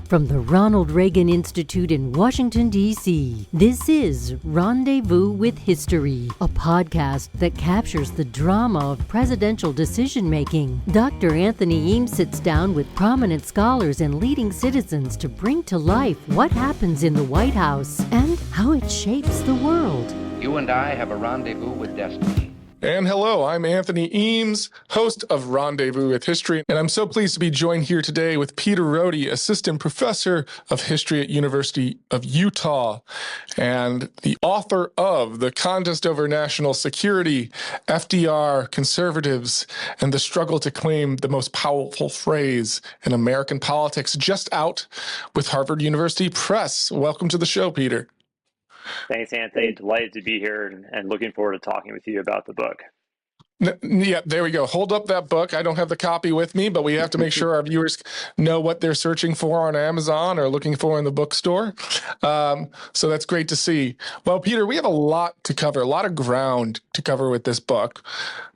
From the Ronald Reagan Institute in Washington, D.C., this is Rendezvous with History, a podcast that captures the drama of presidential decision-making. Dr. Anthony Eames sits down with prominent scholars and leading citizens to bring to life what happens in the White House and how it shapes the world. You and I have a rendezvous with destiny. And hello, I'm Anthony Eames, host of Rendezvous with History, and I'm so pleased to be joined here today with Peter Roady, Assistant Professor of History at University of Utah, and the author of The Contest Over National Security, FDR, Conservatives, and the Struggle to Claim the Most Powerful Phrase in American Politics, just out with Harvard University Press. Welcome to the show, Peter. Thanks, Anthony. Delighted to be here and looking forward to talking with you about the book. Yeah, there we go. Hold up that book. I don't have the copy with me, but we have to make sure our viewers know what they're searching for on Amazon or looking for in the bookstore. So that's great to see. Well, Peter, we have a lot to cover, a lot of ground to cover with this book.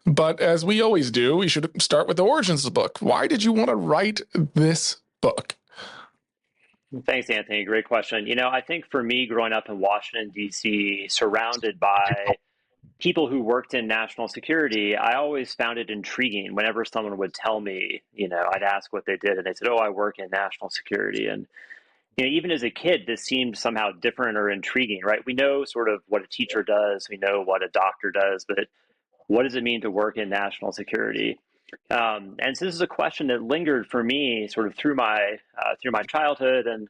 But as we always do, we should start with the origins of the book. Why did you want to write this book? Thanks, Anthony. Great question. You know, I think for me, growing up in Washington, D.C., surrounded by people who worked in national security, I always found it intriguing whenever someone would tell me, I'd ask what they did, and they said, "Oh, I work in national security." And, even as a kid, this seemed somehow different or intriguing, right? We know sort of what a teacher does, we know what a doctor does, but what does it mean to work in national security? And so this is a question that lingered for me sort of through my childhood, and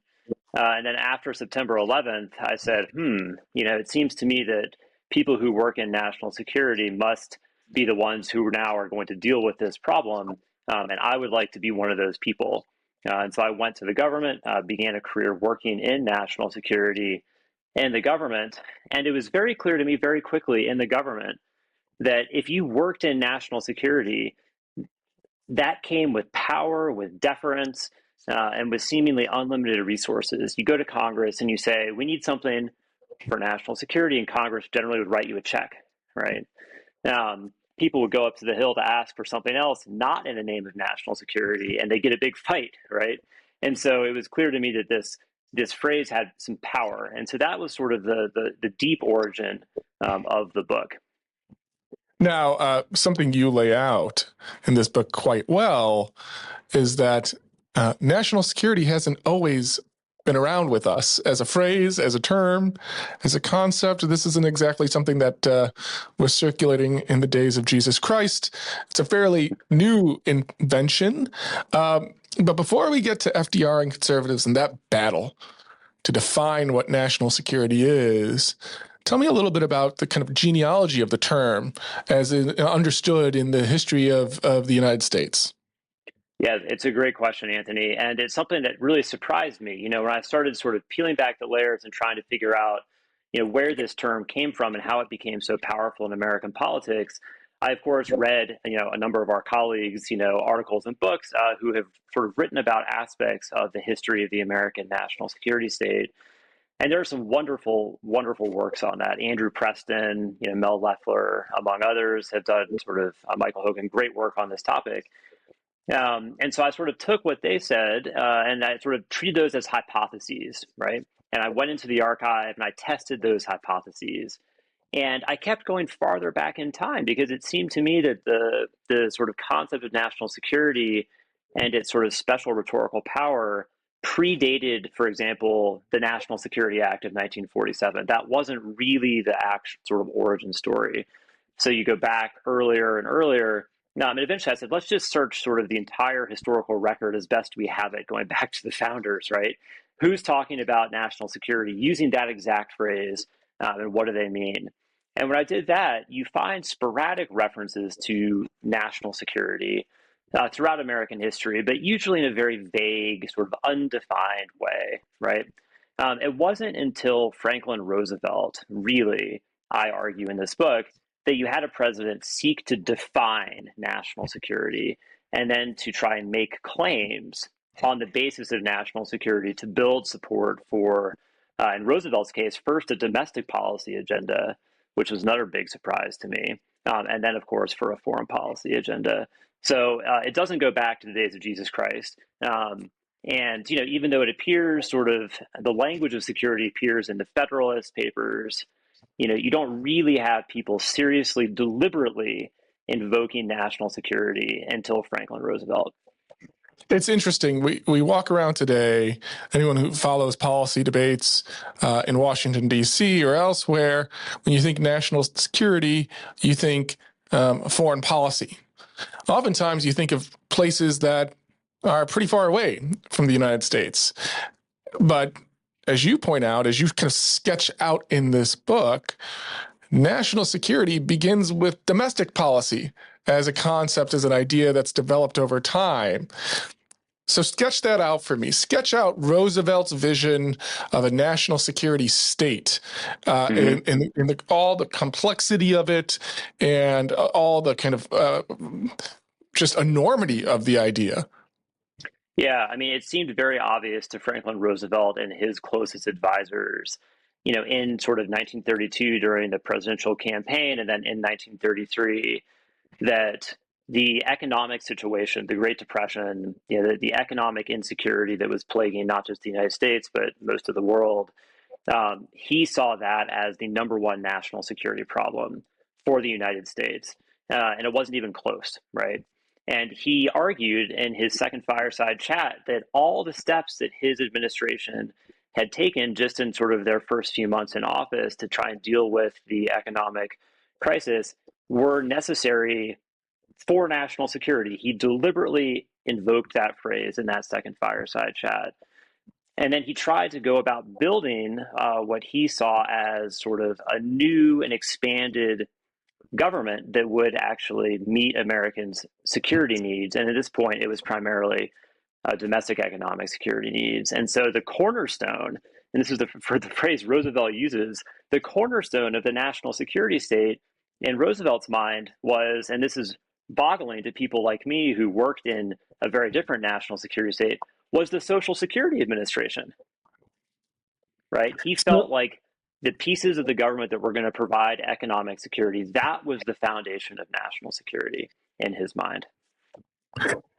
then after September 11th, I said, it seems to me that people who work in national security must be the ones who now are going to deal with this problem, and I would like to be one of those people. And so I went to the government, began a career working in national security and the government, and it was very clear to me very quickly in the government that if you worked in national security, that came with power, with deference, and with seemingly unlimited resources. You go to Congress and you say, we need something for national security, and Congress generally would write you a check, right? People would go up to the Hill to ask for something else, not in the name of national security, and they get a big fight, right? And so it was clear to me that this phrase had some power. And so that was sort of the deep origin of the book. Now, something you lay out in this book quite well is that national security hasn't always been around with us as a phrase, as a term, as a concept. This isn't exactly something that was circulating in the days of Jesus Christ. It's a fairly new invention. But before we get to FDR and conservatives and that battle to define what national security is, tell me a little bit about the kind of genealogy of the term as understood in the history of the United States. Yeah, it's a great question, Anthony. And it's something that really surprised me. When I started sort of peeling back the layers and trying to figure out, where this term came from and how it became so powerful in American politics, I, of course, read, a number of our colleagues, articles and books who have sort of written about aspects of the history of the American national security state. And there are some wonderful, wonderful works on that. Andrew Preston, Mel Leffler, among others, have done sort of Michael Hogan, great work on this topic. And so I sort of took what they said and I sort of treated those as hypotheses, right? And I went into the archive and I tested those hypotheses. And I kept going farther back in time because it seemed to me that the sort of concept of national security and its sort of special rhetorical power predated, for example, the National Security Act of 1947. That wasn't really the actual sort of origin story. So you go back earlier and earlier. And eventually I said, let's just search sort of the entire historical record as best we have it, going back to the founders, right? Who's talking about national security using that exact phrase, and what do they mean? And when I did that, you find sporadic references to national security throughout American history, but usually in a very vague, sort of undefined way, right? It wasn't until Franklin Roosevelt, really, I argue in this book, that you had a president seek to define national security and then to try and make claims on the basis of national security to build support for, in Roosevelt's case, first a domestic policy agenda, which was another big surprise to me, and then, of course, for a foreign policy agenda. So it doesn't go back to the days of Jesus Christ. And, even though it appears sort of the language of security appears in the Federalist Papers, you don't really have people seriously, deliberately invoking national security until Franklin Roosevelt. It's interesting. We walk around today, anyone who follows policy debates in Washington, D.C. or elsewhere, when you think national security, you think foreign policy. Oftentimes you think of places that are pretty far away from the United States. But as you point out, as you kind of sketch out in this book, national security begins with domestic policy as a concept, as an idea that's developed over time. So sketch that out for me. Sketch out Roosevelt's vision of a national security state, in all the complexity of it and all the kind of just enormity of the idea. Yeah, I mean, it seemed very obvious to Franklin Roosevelt and his closest advisors, in sort of 1932 during the presidential campaign, and then in 1933, that the economic situation, the Great Depression, the economic insecurity that was plaguing not just the United States, but most of the world, he saw that as the number one national security problem for the United States. And it wasn't even close, right? And he argued in his second fireside chat that all the steps that his administration had taken just in sort of their first few months in office to try and deal with the economic crisis were necessary for national security. He deliberately invoked that phrase in that second fireside chat. And then he tried to go about building what he saw as sort of a new and expanded government that would actually meet Americans' security needs. And at this point, it was primarily domestic economic security needs. And so the cornerstone, and this is the phrase Roosevelt uses, the cornerstone of the national security state in Roosevelt's mind was, and this is boggling to people like me who worked in a very different national security state, was the Social Security Administration, right? He felt like the pieces of the government that were going to provide economic security, that was the foundation of national security in his mind.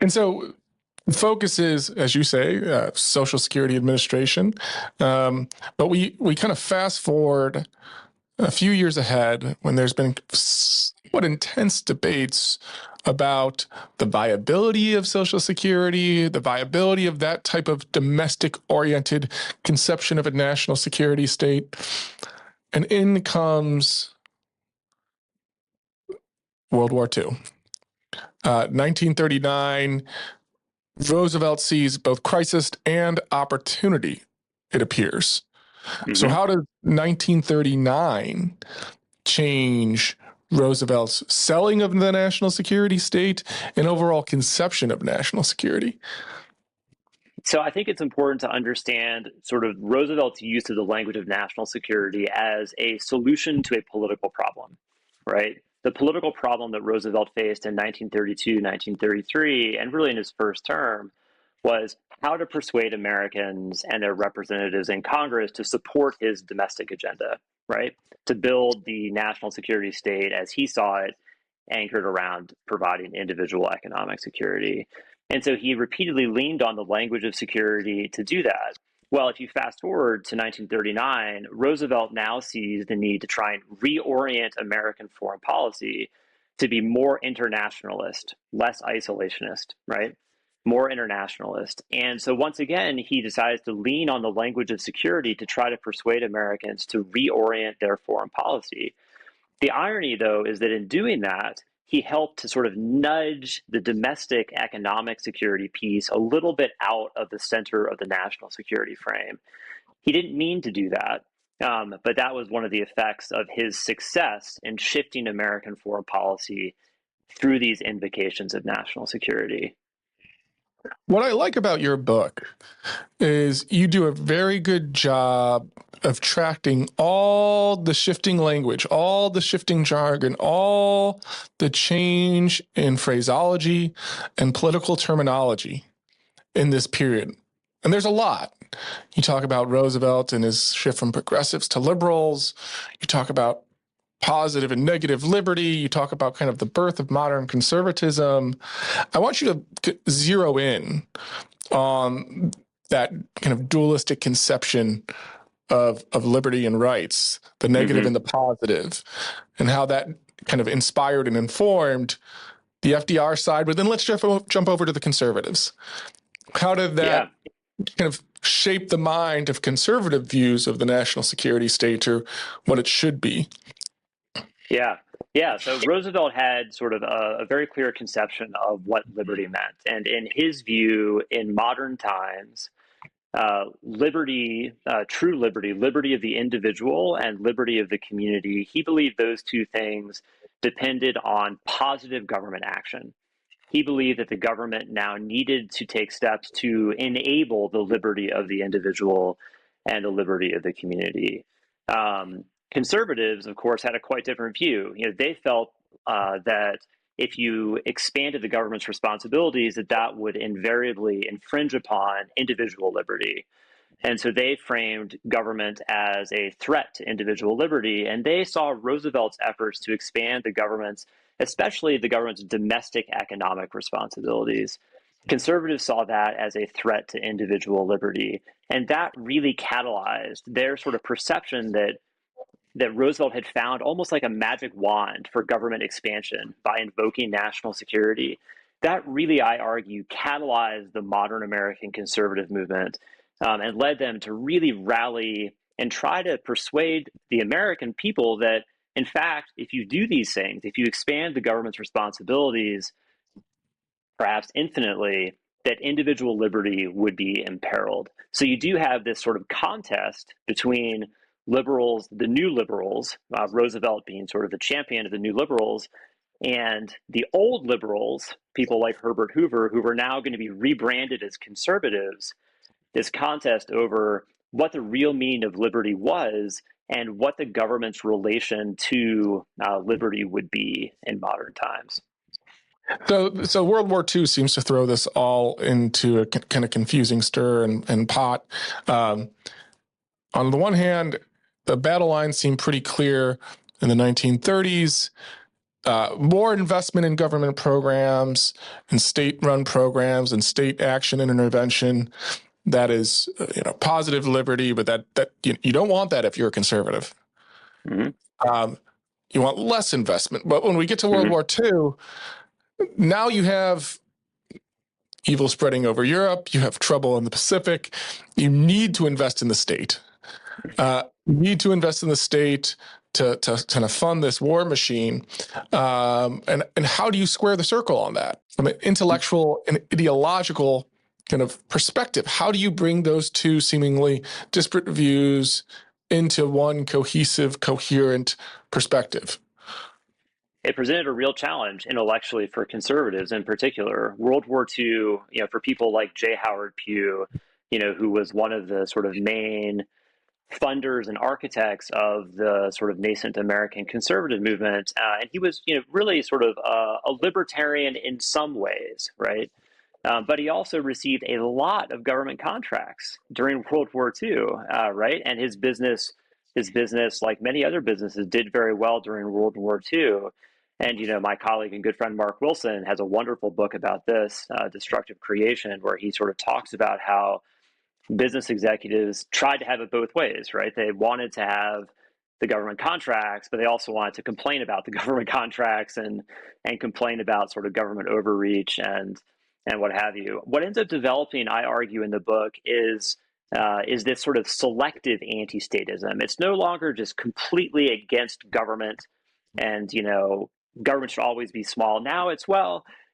And so the focus is, as you say, Social Security Administration. But we kind of fast forward a few years ahead when there's been somewhat intense debates about the viability of Social Security, the viability of that type of domestic-oriented conception of a national security state. And in comes World War II. 1939, Roosevelt sees both crisis and opportunity, it appears. Mm-hmm. So how does 1939 change Roosevelt's selling of the national security state and overall conception of national security? So I think it's important to understand sort of Roosevelt's use of the language of national security as a solution to a political problem, right? The political problem that Roosevelt faced in 1932, 1933, and really in his first term was how to persuade Americans and their representatives in Congress to support his domestic agenda, right? To build the national security state as he saw it, anchored around providing individual economic security. And so he repeatedly leaned on the language of security to do that. Well, if you fast forward to 1939, Roosevelt now sees the need to try and reorient American foreign policy to be more internationalist, less isolationist, right? More internationalist. And so once again, he decides to lean on the language of security to try to persuade Americans to reorient their foreign policy. The irony, though, is that in doing that, he helped to sort of nudge the domestic economic security piece a little bit out of the center of the national security frame. He didn't mean to do that, but that was one of the effects of his success in shifting American foreign policy through these invocations of national security. What I like about your book is you do a very good job of tracking all the shifting language, all the shifting jargon, all the change in phraseology and political terminology in this period. And there's a lot. You talk about Roosevelt and his shift from progressives to liberals. You talk about positive and negative liberty. You talk about kind of the birth of modern conservatism. I want you to zero in on that kind of dualistic conception of liberty and rights, the negative and the positive, and how that kind of inspired and informed the FDR side. But then let's jump over to the conservatives. How did that kind of shape the mind of conservative views of the national security state, or what it should be? Yeah. So Roosevelt had sort of a very clear conception of what liberty meant. And in his view, in modern times, liberty, true liberty, liberty of the individual and liberty of the community, he believed those two things depended on positive government action. He believed that the government now needed to take steps to enable the liberty of the individual and the liberty of the community. Conservatives, of course, had a quite different view. They felt that if you expanded the government's responsibilities, that would invariably infringe upon individual liberty. And so they framed government as a threat to individual liberty, and they saw Roosevelt's efforts to expand the government's, especially the government's domestic economic responsibilities. Conservatives saw that as a threat to individual liberty, and that really catalyzed their sort of perception that Roosevelt had found almost like a magic wand for government expansion by invoking national security. That really, I argue, catalyzed the modern American conservative movement and led them to really rally and try to persuade the American people that, in fact, if you do these things, if you expand the government's responsibilities, perhaps infinitely, that individual liberty would be imperiled. So you do have this sort of contest between liberals, the new liberals, Roosevelt being sort of the champion of the new liberals, and the old liberals, people like Herbert Hoover, who were now going to be rebranded as conservatives, this contest over what the real meaning of liberty was and what the government's relation to liberty would be in modern times. So World War II seems to throw this all into a kind of confusing stir and pot. On the one hand, the battle lines seem pretty clear in the 1930s. More investment in government programs and state-run programs and state action and intervention. That is, positive liberty, but that you don't want that if you're a conservative. Mm-hmm. You want less investment. But when we get to World War II, now you have evil spreading over Europe. You have trouble in the Pacific. You need to invest in the state. You need to invest in the state to kind of fund this war machine. And how do you square the circle on that? From an intellectual and ideological kind of perspective, how do you bring those two seemingly disparate views into one cohesive, coherent perspective? It presented a real challenge intellectually for conservatives in particular. World War II, for people like J. Howard Pugh, who was one of the sort of main funders and architects of the sort of nascent American conservative movement. And he was, really sort of a libertarian in some ways, right? But he also received a lot of government contracts during World War II, right? And his business, like many other businesses, did very well during World War II. And, my colleague and good friend Mark Wilson has a wonderful book about this, Destructive Creation, where he sort of talks about how business executives tried to have it both ways, right? They wanted to have the government contracts, but they also wanted to complain about the government contracts and complain about sort of government overreach and what have you. What ends up developing, I argue in the book, is this sort of selective anti-statism. It's no longer just completely against government and, government should always be small. Now it's,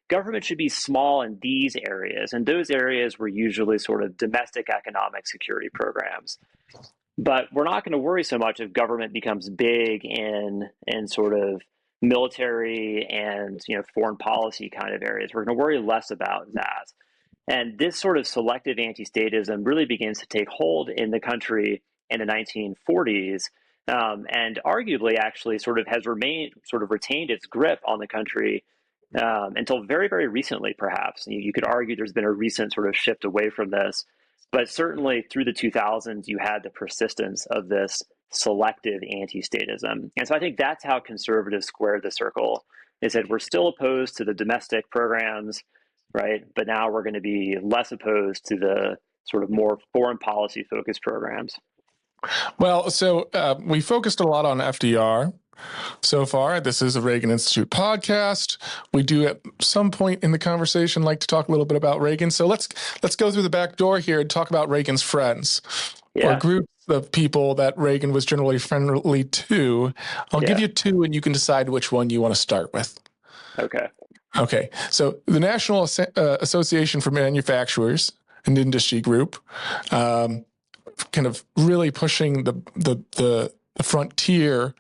government should be small in these areas, and those areas were usually sort of domestic economic security programs. But we're not going to worry so much if government becomes big in sort of military and foreign policy kind of areas. We're going to worry less about that. And this sort of selective anti-statism really begins to take hold in the country in the 1940s. And arguably actually sort of has retained its grip on the country until very, very recently, perhaps. You could argue there's been a recent sort of shift away from this, but certainly through the 2000s, you had the persistence of this selective anti-statism. And so I think that's how conservatives squared the circle, is that we're still opposed to the domestic programs. right? But now we're going to be less opposed to the sort of more foreign policy focused programs. Well, so we focused a lot on FDR so far. This is a Reagan Institute podcast. We do at some point in the conversation like to talk a little bit about Reagan. So let's go through the back door here and talk about Reagan's friends or groups of people that Reagan was generally friendly to. I'll give you two, and you can decide which one you want to start with. Okay. So the National Association for Manufacturers and Industry Group, kind of really pushing the frontier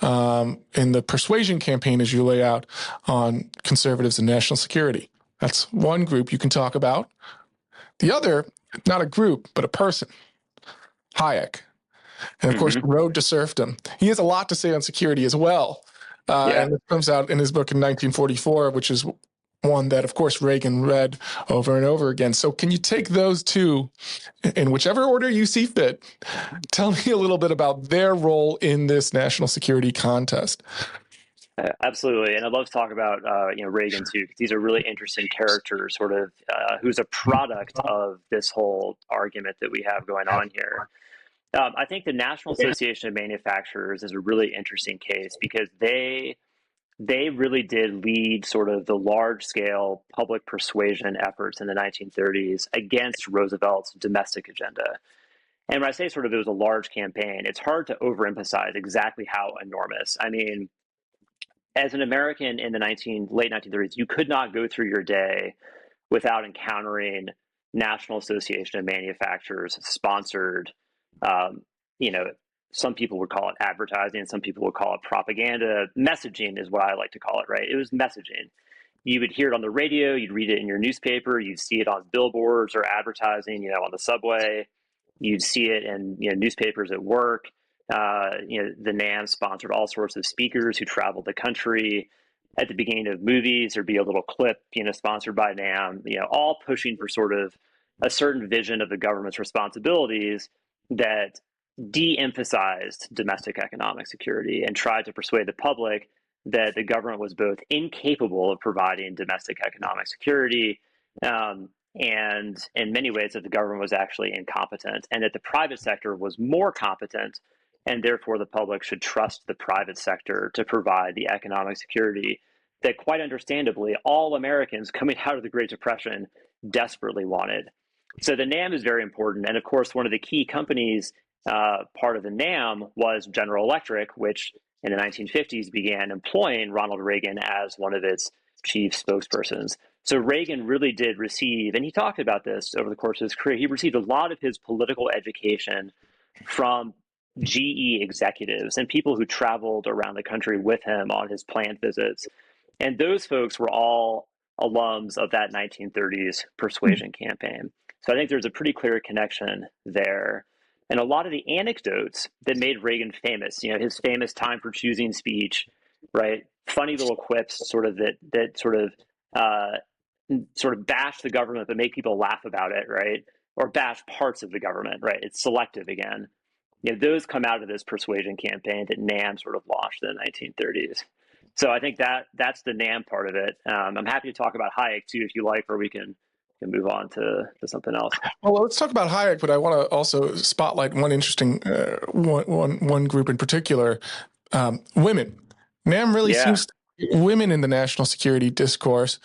in the persuasion campaign as you lay out on conservatives and national security. That's one group you can talk about. The other, not a group, but a person, Hayek. And of course, the road to serfdom. He has a lot to say on security as well. And it comes out in his book in 1944, which is one that, of course, Reagan read over and over again. So can you take those two in whichever order you see fit? Tell me a little bit about their role in this national security contest. Absolutely. And I'd love to talk about Reagan too, because he's a really interesting character, sort of who's a product of this whole argument that we have going on here. I think the National Association of Manufacturers is a really interesting case because they really did lead sort of the large-scale public persuasion efforts in the 1930s against Roosevelt's domestic agenda. And when I say sort of it was a large campaign, it's hard to overemphasize exactly how enormous. I mean, as an American in the late 1930s, you could not go through your day without encountering National Association of Manufacturers sponsored, some people would call it advertising, some people would call it propaganda. Messaging is what I like to call it, right? It was messaging. You would hear it on the radio, you'd read it in your newspaper, you'd see it on billboards or advertising, on the subway. You'd see it in newspapers at work. The NAM sponsored all sorts of speakers who traveled the country. At the beginning of movies, there'd be a little clip, sponsored by NAM, all pushing for sort of a certain vision of the government's responsibilities that de-emphasized domestic economic security and tried to persuade the public that the government was both incapable of providing domestic economic security and in many ways that the government was actually incompetent and that the private sector was more competent and therefore the public should trust the private sector to provide the economic security that quite understandably all Americans coming out of the Great Depression desperately wanted. So the NAM is very important. And of course, one of the key companies part of the NAM was General Electric, which in the 1950s began employing Ronald Reagan as one of its chief spokespersons. So Reagan really did receive, and he talked about this over the course of his career, he received a lot of his political education from GE executives and people who traveled around the country with him on his plant visits. And those folks were all alums of that 1930s persuasion campaign. So I think there's a pretty clear connection there. And a lot of the anecdotes that made Reagan famous, his famous time for choosing speech, right? Funny little quips, sort of that sort of bash the government, but make people laugh about it, right? Or bash parts of the government, right? It's selective again. Those come out of this persuasion campaign that NAM sort of launched in the 1930s. So I think that's the NAM part of it. I'm happy to talk about Hayek too, if you like, or we can move on to something else. Well, let's talk about Hayek, but I want to also spotlight one interesting one group in particular, women. NAM really seems to be women in the national security discourse,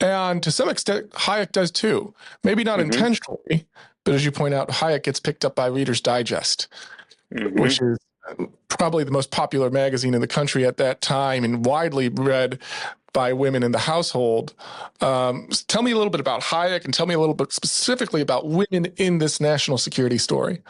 and to some extent, Hayek does too. Maybe not intentionally, but as you point out, Hayek gets picked up by Reader's Digest, which is probably the most popular magazine in the country at that time and widely read by women in the household. Tell me a little bit about Hayek and tell me a little bit specifically about women in this national security story.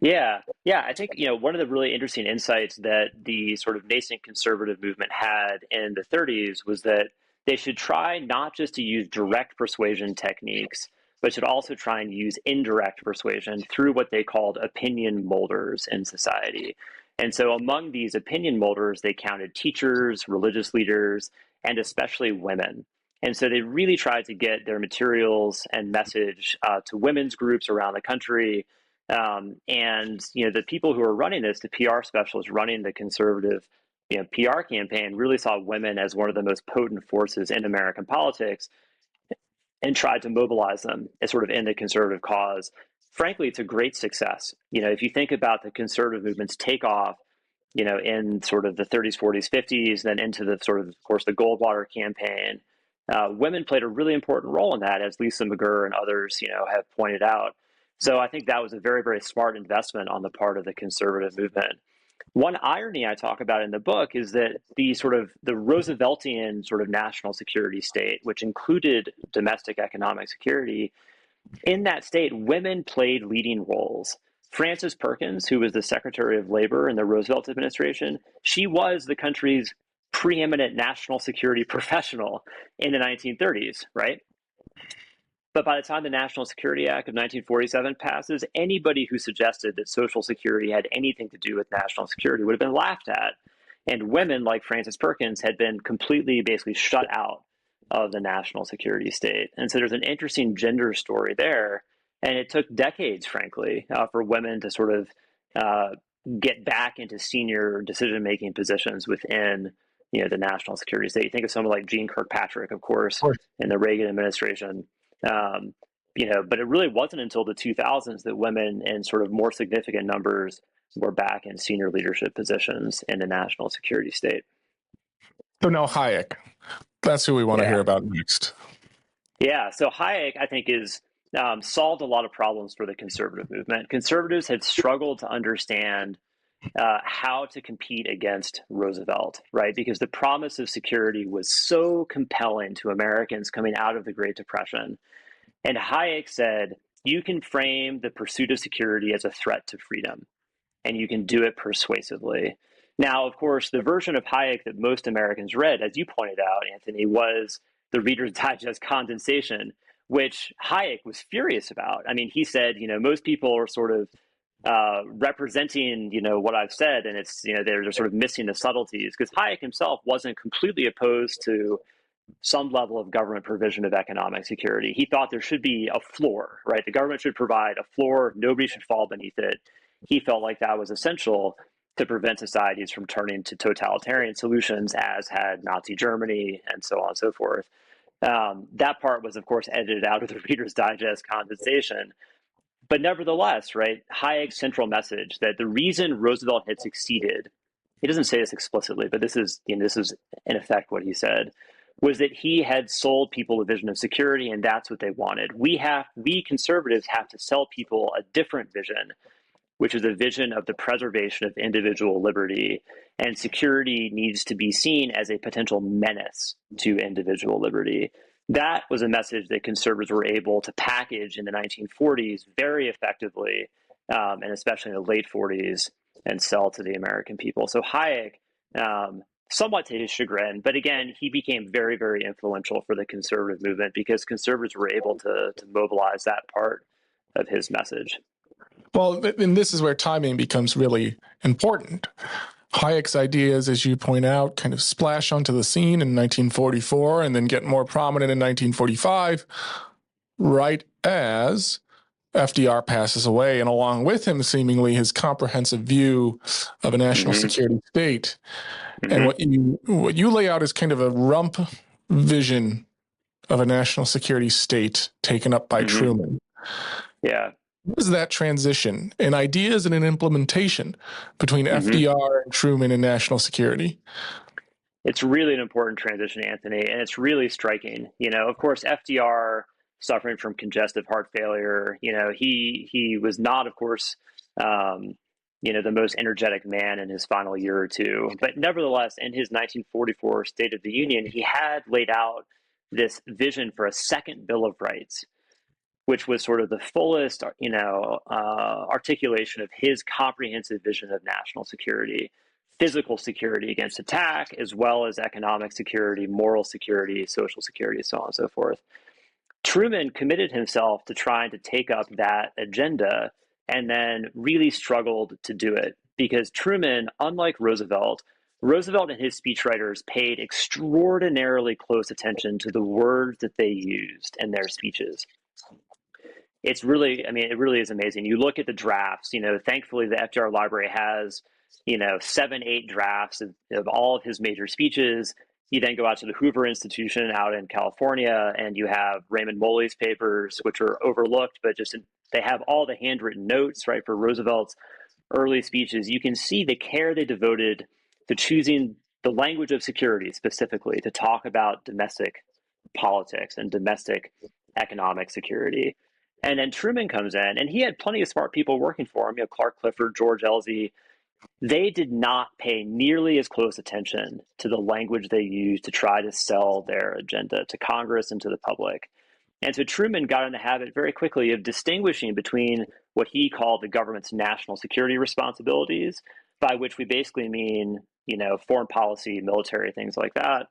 Yeah. I think, one of the really interesting insights that the sort of nascent conservative movement had in the 30s was that they should try not just to use direct persuasion techniques, but should also try and use indirect persuasion through what they called opinion molders in society. And so among these opinion molders, they counted teachers, religious leaders, and especially women. And so they really tried to get their materials and message to women's groups around the country. And, the people who are running this, the PR specialists running the conservative PR campaign, really saw women as one of the most potent forces in American politics. and tried to mobilize them as sort of in the conservative cause. Frankly, it's a great success. If you think about the conservative movement's takeoff, in sort of the 30s, 40s, 50s, then into the sort of course, the Goldwater campaign, women played a really important role in that, as Lisa McGurr and others, have pointed out. So I think that was a very, very smart investment on the part of the conservative movement. One irony I talk about in the book is that the Rooseveltian sort of national security state, which included domestic economic security, in that state, women played leading roles. Frances Perkins, who was the Secretary of Labor in the Roosevelt administration, she was the country's preeminent national security professional in the 1930s, right? But by the time the National Security Act of 1947 passes, anybody who suggested that Social Security had anything to do with national security would have been laughed at. And women like Frances Perkins had been completely, basically shut out of the national security state. And so there's an interesting gender story there. And it took decades, frankly, for women to sort of get back into senior decision-making positions within the national security state. You think of someone like Jeane Kirkpatrick, of course, in the Reagan administration. But it really wasn't until the 2000s that women in sort of more significant numbers were back in senior leadership positions in the national security state. So now Hayek, that's who we want to hear about next. Yeah, so Hayek, I think, is solved a lot of problems for the conservative movement. Conservatives had struggled to understand how to compete against Roosevelt, right? Because the promise of security was so compelling to Americans coming out of the Great Depression. And Hayek said, you can frame the pursuit of security as a threat to freedom, and you can do it persuasively. Now, of course, the version of Hayek that most Americans read, as you pointed out, Anthony, was the Reader's Digest condensation, which Hayek was furious about. I mean, he said, most people are sort of representing, what I've said, and it's, they're sort of missing the subtleties, because Hayek himself wasn't completely opposed to some level of government provision of economic security. He thought there should be a floor, right? The government should provide a floor. Nobody should fall beneath it. He felt like that was essential to prevent societies from turning to totalitarian solutions, as had Nazi Germany and so on and so forth. That part was, of course, edited out of the Reader's Digest condensation. But nevertheless, right, Hayek's central message that the reason Roosevelt had succeeded, he doesn't say this explicitly, but this is in effect what he said, was that he had sold people a vision of security, and that's what they wanted. We conservatives have to sell people a different vision, which is a vision of the preservation of individual liberty, and security needs to be seen as a potential menace to individual liberty. That was a message that conservatives were able to package in the 1940s very effectively, and especially in the late 40s, and sell to the American people. So Hayek, somewhat to his chagrin, but again, he became very, very influential for the conservative movement because conservatives were able to mobilize that part of his message. Well, and this is where timing becomes really important. Hayek's ideas, as you point out, kind of splash onto the scene in 1944 and then get more prominent in 1945, right as FDR passes away, and along with him, seemingly, his comprehensive view of a national security state. And what you lay out is kind of a rump vision of a national security state taken up by Truman. Yeah. What is that transition in ideas and in implementation between FDR and Truman and national security? It's really an important transition, Anthony, and it's really striking. Of course, FDR suffering from congestive heart failure, he was not, of course, the most energetic man in his final year or two. But nevertheless, in his 1944 State of the Union, he had laid out this vision for a second Bill of Rights, which was sort of the fullest, articulation of his comprehensive vision of national security, physical security against attack, as well as economic security, moral security, social security, so on and so forth. Truman committed himself to trying to take up that agenda and then really struggled to do it because Truman, unlike Roosevelt and his speechwriters paid extraordinarily close attention to the words that they used in their speeches. It really is amazing. You look at the drafts, thankfully the FDR library has, 7-8 drafts of all of his major speeches. You then go out to the Hoover Institution out in California, and you have Raymond Moley's papers, which are overlooked, but they have all the handwritten notes, right, for Roosevelt's early speeches. You can see the care they devoted to choosing the language of security specifically to talk about domestic politics and domestic economic security. And then Truman comes in, and he had plenty of smart people working for him, Clark Clifford, George Elzey. They did not pay nearly as close attention to the language they used to try to sell their agenda to Congress and to the public. And so Truman got in the habit very quickly of distinguishing between what he called the government's national security responsibilities, by which we basically mean, foreign policy, military, things like that,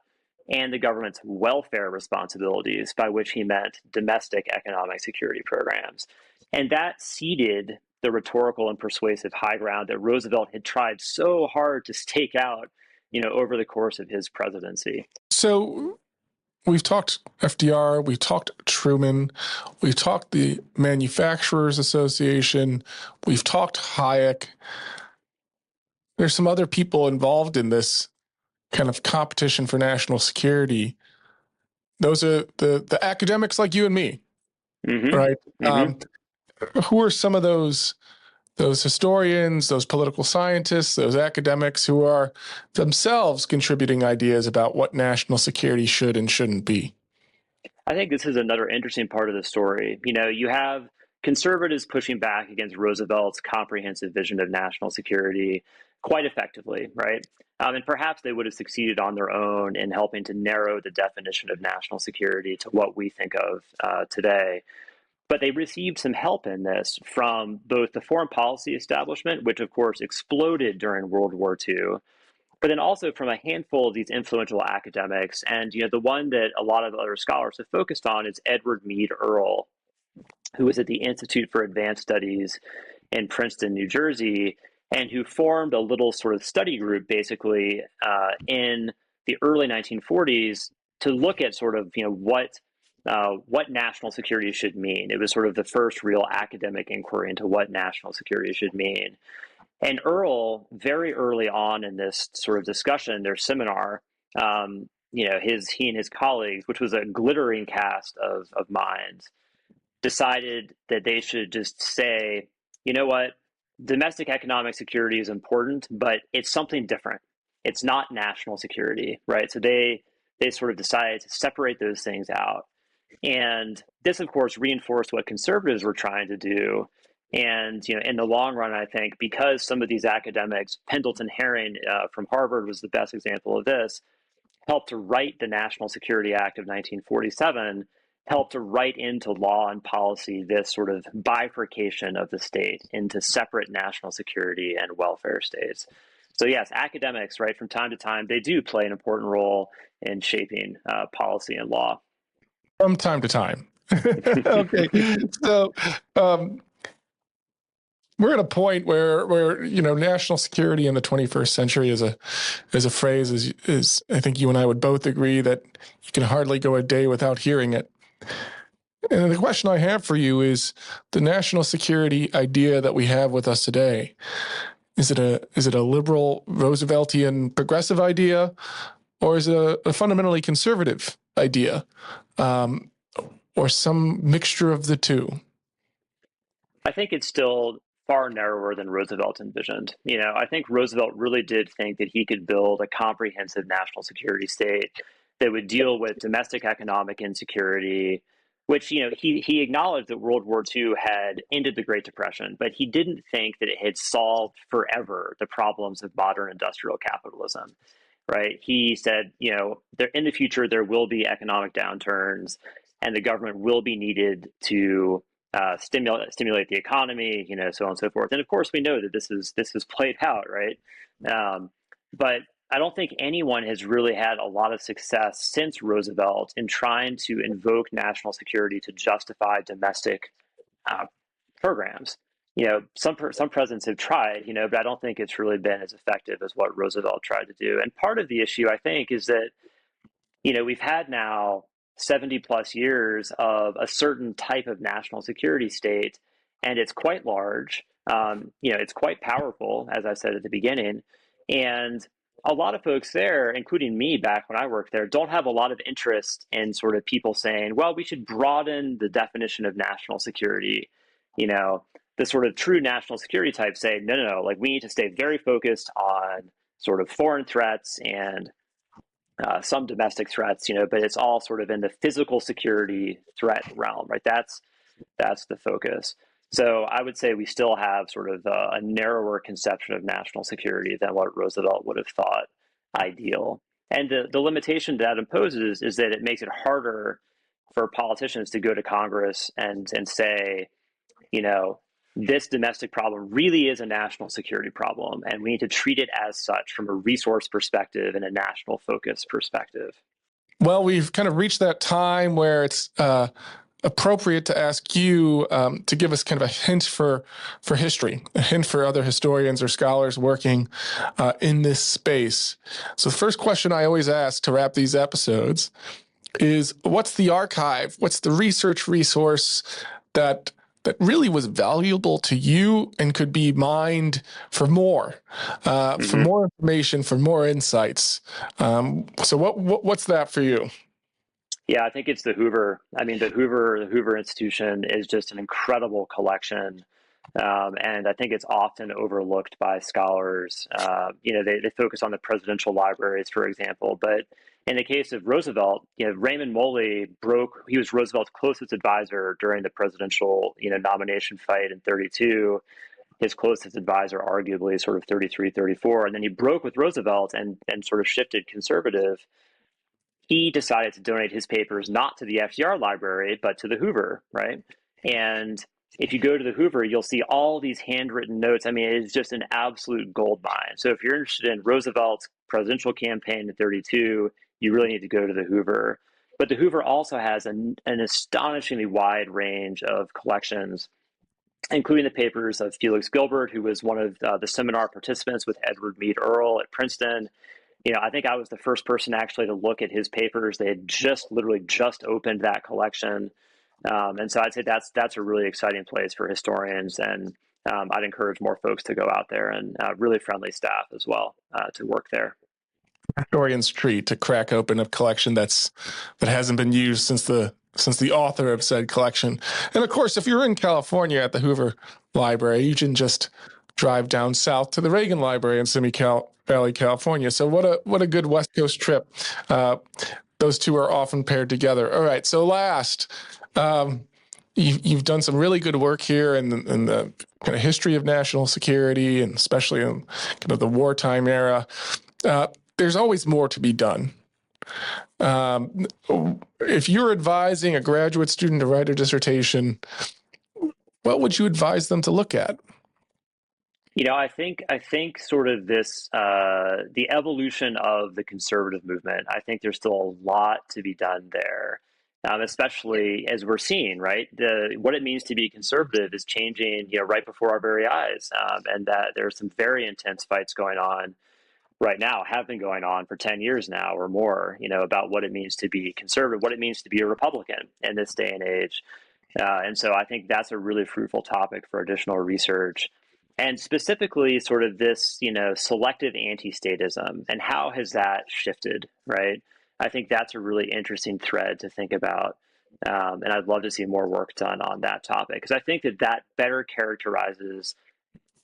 and the government's welfare responsibilities, by which he meant domestic economic security programs. And that seeded the rhetorical and persuasive high ground that Roosevelt had tried so hard to stake out, over the course of his presidency. So we've talked FDR, we've talked Truman, we've talked the Manufacturers Association, we've talked Hayek. There's some other people involved in this kind of competition for national security. Those are the academics like you and me, right? Who are some of those historians, those political scientists, those academics who are themselves contributing ideas about what national security should and shouldn't be? I think this is another interesting part of the story. You have conservatives pushing back against Roosevelt's comprehensive vision of national security quite effectively, right? And perhaps they would have succeeded on their own in helping to narrow the definition of national security to what we think of today. But they received some help in this from both the foreign policy establishment, which of course exploded during World War II, but then also from a handful of these influential academics. And the one that a lot of other scholars have focused on is Edward Mead Earle, who was at the Institute for Advanced Studies in Princeton, New Jersey, and who formed a little sort of study group basically in the early 1940s to look at sort of what national security should mean. It was sort of the first real academic inquiry into what national security should mean. And Earle, very early on in this sort of discussion, their seminar, he and his colleagues, which was a glittering cast of minds, decided that they should just say, you know what, domestic economic security is important, but it's something different. It's not national security, right? So they sort of decided to separate those things out. And this, of course, reinforced what conservatives were trying to do. And, in the long run, I think because some of these academics, Pendleton Herring from Harvard was the best example of this, helped to write the National Security Act of 1947, helped to write into law and policy this sort of bifurcation of the state into separate national security and welfare states. So yes, academics, right, from time to time, they do play an important role in shaping policy and law. From time to time. Okay. So we're at a point where national security in the 21st century is a phrase is I think you and I would both agree that you can hardly go a day without hearing it. And the question I have for you is the national security idea that we have with us today. Is it a liberal Rooseveltian progressive idea, or is it a fundamentally conservative idea, or some mixture of the two? I think it's still far narrower than Roosevelt envisioned. I think Roosevelt really did think that he could build a comprehensive national security state that would deal with domestic economic insecurity, which, he acknowledged that World War II had ended the Great Depression, but he didn't think that it had solved forever the problems of modern industrial capitalism, right? He said, in the future, there will be economic downturns and the government will be needed to stimulate the economy, so on and so forth. And of course, we know that this is played out, right? But I don't think anyone has really had a lot of success since Roosevelt in trying to invoke national security to justify domestic programs. Some presidents have tried, but I don't think it's really been as effective as what Roosevelt tried to do. And part of the issue, I think, is that, we've had now 70 plus years of a certain type of national security state, and it's quite large. It's quite powerful, as I said at the beginning. And a lot of folks there, including me back when I worked there, don't have a lot of interest in sort of people saying, well, we should broaden the definition of national security. You know, the sort of true national security type say, no, like we need to stay very focused on sort of foreign threats and some domestic threats, but it's all sort of in the physical security threat realm, right? That's the focus. So I would say we still have sort of a narrower conception of national security than what Roosevelt would have thought ideal. And the limitation that imposes is that it makes it harder for politicians to go to Congress and say, this domestic problem really is a national security problem, and we need to treat it as such from a resource perspective and a national focus perspective. Well, we've kind of reached that time where it's appropriate to ask you to give us kind of a hint for history, a hint for other historians or scholars working in this space. So the first question I always ask to wrap these episodes is, what's the archive? What's the research resource that really was valuable to you and could be mined for more information, for more insights? So what's that for you? Yeah, I think it's the Hoover. I mean, the Hoover Institution is just an incredible collection. And I think it's often overlooked by scholars. They focus on the presidential libraries, for example. But in the case of Roosevelt, Raymond Moley he was Roosevelt's closest advisor during the presidential, nomination fight in 32. His closest advisor, arguably, sort of 33, 34. And then he broke with Roosevelt and sort of shifted conservative. He decided to donate his papers not to the FDR library, but to the Hoover, right? And if you go to the Hoover, you'll see all these handwritten notes. I mean, it's just an absolute gold mine. So if you're interested in Roosevelt's presidential campaign in 32, you really need to go to the Hoover. But the Hoover also has an astonishingly wide range of collections, including the papers of Felix Gilbert, who was one of the seminar participants with Edward Mead Earle at Princeton. I think I was the first person actually to look at his papers. They had literally just opened that collection. And so I'd say that's a really exciting place for historians. And I'd encourage more folks to go out there, and really friendly staff as well to work there. Historian's treat to crack open a collection that hasn't been used since the author of said collection. And of course, if you're in California at the Hoover Library, you can just drive down south to the Reagan Library in Simi Valley, California. So what a good West Coast trip. Those two are often paired together. All right. So last, you've done some really good work here in the kind of history of national security, and especially in kind of the wartime era. There's always more to be done. If you're advising a graduate student to write a dissertation, what would you advise them to look at? I think sort of this, the evolution of the conservative movement, I think there's still a lot to be done there, especially as we're seeing, right? What it means to be conservative is changing, right before our very eyes. And that there are some very intense fights going on right now, have been going on for 10 years now or more, about what it means to be conservative, what it means to be a Republican in this day and age. And so I think that's a really fruitful topic for additional research. And specifically sort of this, selective anti-statism, and how has that shifted, right? I think that's a really interesting thread to think about. And I'd love to see more work done on that topic, because I think that better characterizes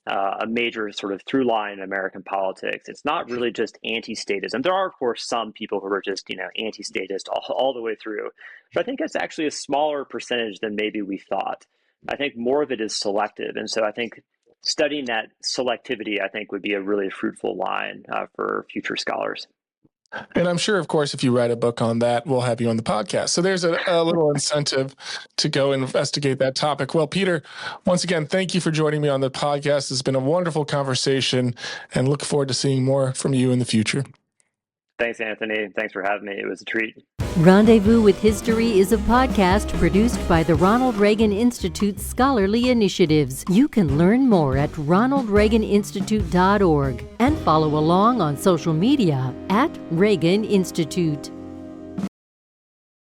a major sort of through line in American politics. It's not really just anti-statism. There are, of course, some people who are just, anti-statist all the way through. But I think it's actually a smaller percentage than maybe we thought. I think more of it is selective. And so I think studying that selectivity, I think, would be a really fruitful line for future scholars. And I'm sure, of course, if you write a book on that, we'll have you on the podcast. So there's a little incentive to go investigate that topic. Well, Peter, once again, thank you for joining me on the podcast. It's been a wonderful conversation, and look forward to seeing more from you in the future. Thanks, Anthony. Thanks for having me. It was a treat. Rendezvous with History is a podcast produced by the Ronald Reagan Institute's scholarly initiatives. You can learn more at ronaldreaganinstitute.org and follow along on social media at Reagan Institute.